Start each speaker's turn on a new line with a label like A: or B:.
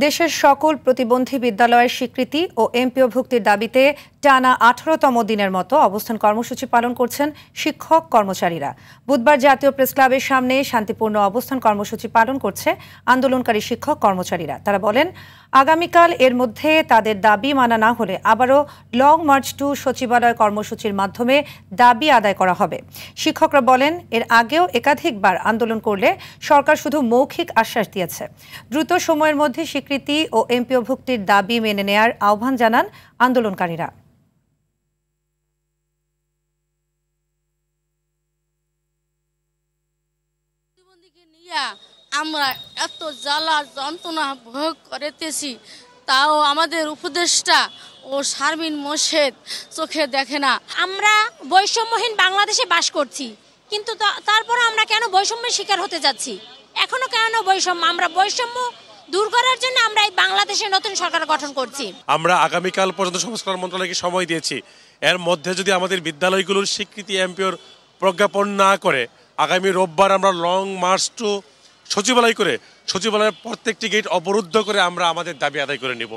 A: দেশের সকল প্রতিবন্ধী বিদ্যালয়ের স্বীকৃতি ও এমপিওভুক্তির দাবিতে টানা ১৮তম দিনের মতো অবস্থান কর্মসূচি পালন করছেন শিক্ষক কর্মচারীরা। বুধবার জাতীয় প্রেসক্লাবের সামনে শান্তিপূর্ণ অবস্থান কর্মসূচি পালন করছে আন্দোলনকারী শিক্ষক কর্মচারীরা। তারা বলেন, আগামীকাল এর মধ্যে তাদের দাবি মানা না হলে আবারও লং মার্চ টু সচিবালয় কর্মসূচির মাধ্যমে দাবি আদায় করা হবে। শিক্ষকরা বলেন, এর আগেও একাধিকবার আন্দোলন করলে সরকার শুধু মৌখিক আশ্বাস দিয়েছে। দ্রুত সময়ের মধ্যে স্বীকৃতি ও এমপিওভুক্তির দাবি মেনে নেয়ার আহ্বান জানান আন্দোলনকারীরা।
B: আমরা এত জ্বালা যন্ত্রণা ভোগ করিতেছি, তাও আমাদের উপদেষ্টা ও শারমিন মোর্শেদ চোখে দেখে না।
C: আমরা বৈষম্যহীন বাংলাদেশে বাস করছি, কিন্তু তারপর আমরা কেন বৈষম্যের শিকার হতে যাচ্ছি? এখনো কেন বৈষম্য? আমরা বৈষম্য দূর করার জন্য আমরা এই বাংলাদেশে নতুন সরকার গঠন করছি।
D: আমরা আগামীকাল পর্যন্ত সংস্কার মন্ত্রণালয়কে সময় দিয়েছি। এর মধ্যে যদি আমাদের বিদ্যালয়গুলোর স্বীকৃতি এমপিওর প্রজ্ঞাপন না করে, আগামী রোববার আমরা লং মার্চ টু সচিবালয় করে সচিবালয়ের প্রত্যেকটি গেট অবরুদ্ধ করে আমরা আমাদের দাবি আদায় করে নিব।